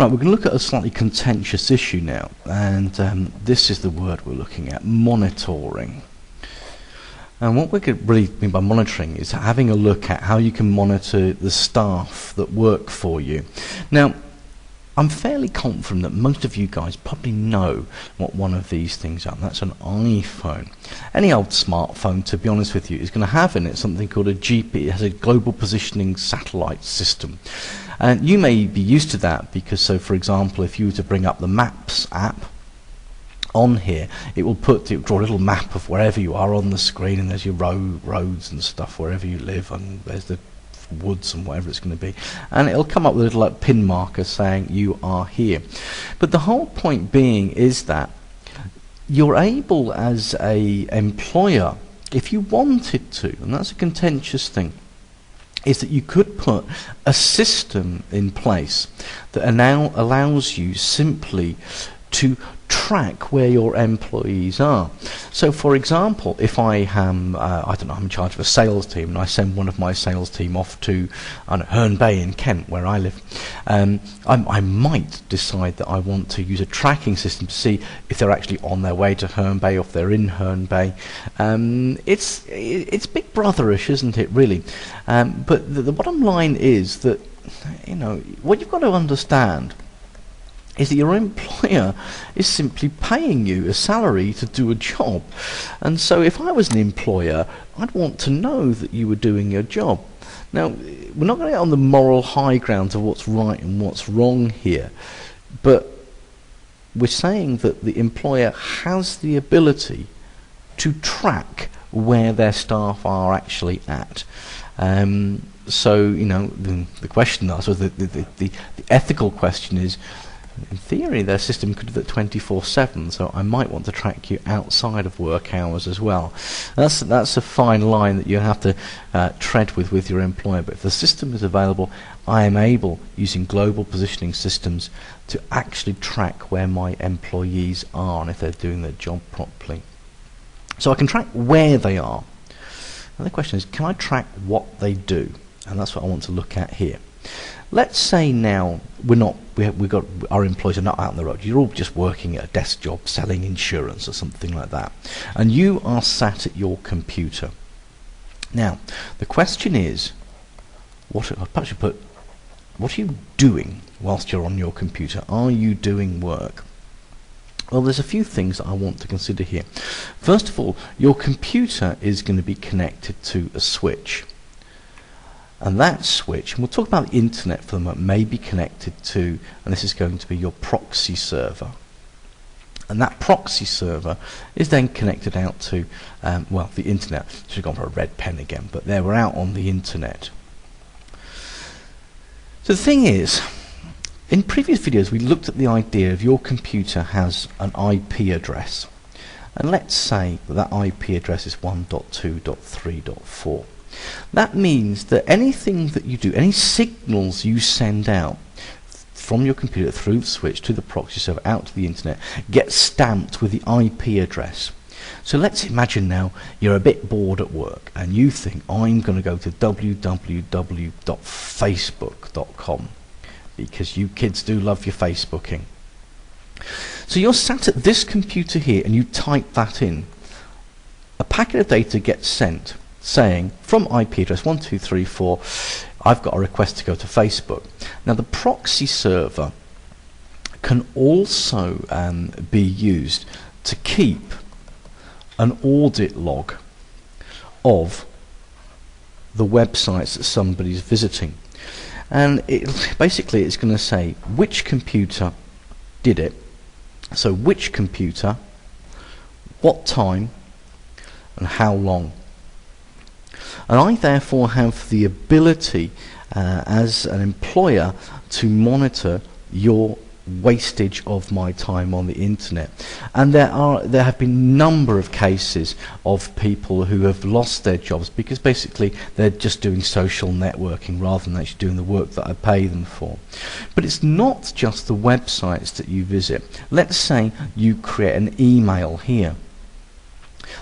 Right, we're going to look at a slightly contentious issue now, and this is the word we're looking at: monitoring. And what we could really mean by monitoring is having a look at how you can monitor the staff that work for you. Now, I'm fairly confident that most of you guys probably know what one of these things are. That's an iPhone. Any old smartphone, to be honest with you, is going to have in it something called a GP. It has a global positioning satellite system. And you may be used to that because, so for example, if you were to bring up the Maps app on here, it will draw a little map of wherever you are on the screen, and there's your roads and stuff wherever you live, and there's the woods and whatever it's going to be, and it'll come up with a little pin marker saying you are here. But the whole point being is that you're able as a employer, if you wanted to, and that's a contentious thing, is that you could put a system in place that now allows you simply to track where your employees are. So for example, if I am I don't know, I'm in charge of a sales team, and I send one of my sales team off to Herne Bay in Kent, where I live, I might decide that I want to use a tracking system to see if they're actually on their way to Herne Bay, or if they're in Herne Bay. It's Big Brotherish, isn't it, really? But the bottom line is that, you know, what you've got to understand is that your employer is simply paying you a salary to do a job. And so if I was an employer, I'd want to know that you were doing your job. Now, we're not going to get on the moral high ground of what's right and what's wrong here, but we're saying that the employer has the ability to track where their staff are actually at. So, you know, the question, I suppose, the ethical question is, in theory, their system could do that 24/7, so I might want to track you outside of work hours as well. That's a fine line that you have to tread with your employer. But if the system is available, I am able, using global positioning systems, to actually track where my employees are and if they're doing their job properly. So I can track where they are. And the question is, can I track what they do? And that's what I want to look at here. Let's say now we've got our employees are not out on the road. You're all just working at a desk job selling insurance or something like that, and you are sat at your computer. Now, the question is, what are you doing whilst you're on your computer? Are you doing work? Well, there's a few things that I want to consider here. First of all, your computer is going to be connected to a switch. And that switch, and we'll talk about the internet for the moment, may be connected to, and this is going to be your proxy server. And that proxy server is then connected out to, well, the internet. Should have gone for a red pen again, but there, we're out on the internet. So the thing is, in previous videos we looked at the idea of your computer has an IP address. And let's say that IP address is 1.2.3.4. That means that anything that you do, any signals you send out from your computer through the switch to the proxy server out to the internet get stamped with the IP address. So let's imagine now you're a bit bored at work and you think, I'm going to go to www.facebook.com, because you kids do love your Facebooking. So you're sat at this computer here and you type that in. A packet of data gets sent saying, from IP address 1234, I've got a request to go to Facebook. Now the proxy server can also be used to keep an audit log of the websites that somebody's visiting. And basically it's going to say which computer did it, so which computer, what time, and how long. And I therefore have the ability as an employer to monitor your wastage of my time on the internet. And there have been a number of cases of people who have lost their jobs because basically they're just doing social networking rather than actually doing the work that I pay them for. But it's not just the websites that you visit. Let's say you create an email here.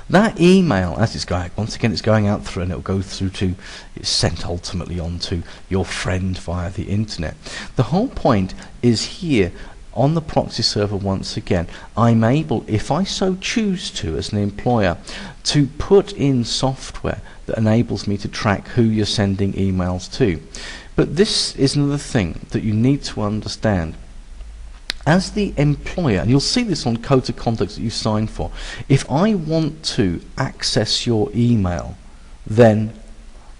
That email, as it's going, once again, it's going out through, and it'll go through to, it's sent ultimately onto your friend via the internet. The whole point is here on the proxy server. Once again, I'm able, if I so choose to, as an employer, to put in software that enables me to track who you're sending emails to. But this is another thing that you need to understand. As the employer, and you'll see this on codes of conduct that you sign for, if I want to access your email, then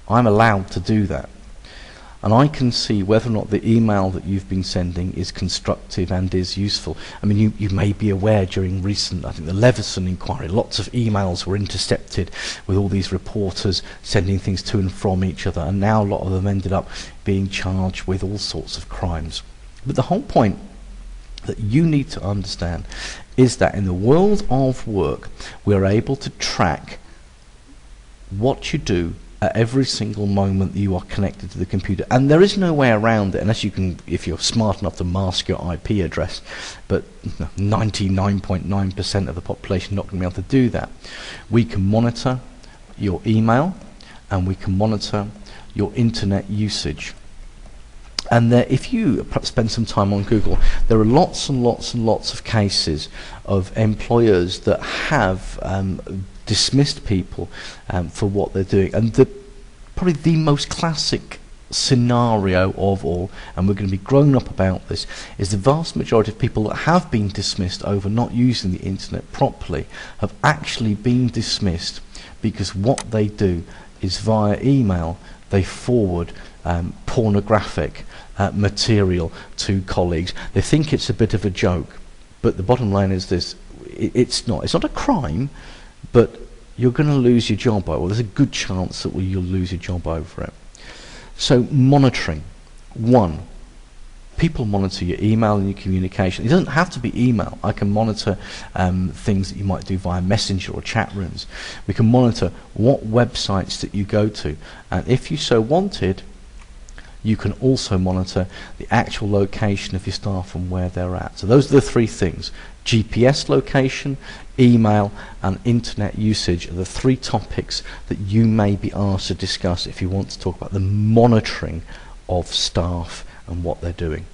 I'm allowed to do that. And I can see whether or not the email that you've been sending is constructive and is useful. I mean, you may be aware during recent, I think the Leveson inquiry, lots of emails were intercepted with all these reporters sending things to and from each other, and now a lot of them ended up being charged with all sorts of crimes. But the whole point that you need to understand is that in the world of work, we're able to track what you do at every single moment that you are connected to the computer, and there is no way around it unless you can, if you're smart enough to mask your IP address. But 99.9% of the population are not going to be able to do that. We can monitor your email, and we can monitor your internet usage. And if you perhaps spend some time on Google, there are lots and lots and lots of cases of employers that have dismissed people for what they're doing. And probably the most classic scenario of all, and we're going to be grown up about this, is the vast majority of people that have been dismissed over not using the internet properly have actually been dismissed because what they do is via email they forward pornographic material to colleagues. They think it's a bit of a joke, but the bottom line is this: it's not a crime, but you're going to lose your job over it. Well, there's a good chance that you'll lose your job over it. So monitoring. One, people monitor your email and your communication. It doesn't have to be email. I can monitor things that you might do via Messenger or chat rooms. We can monitor what websites that you go to, and if you so wanted, you can also monitor the actual location of your staff and where they're at. So those are the three things: GPS location, email, and internet usage are the three topics that you may be asked to discuss if you want to talk about the monitoring of staff and what they're doing.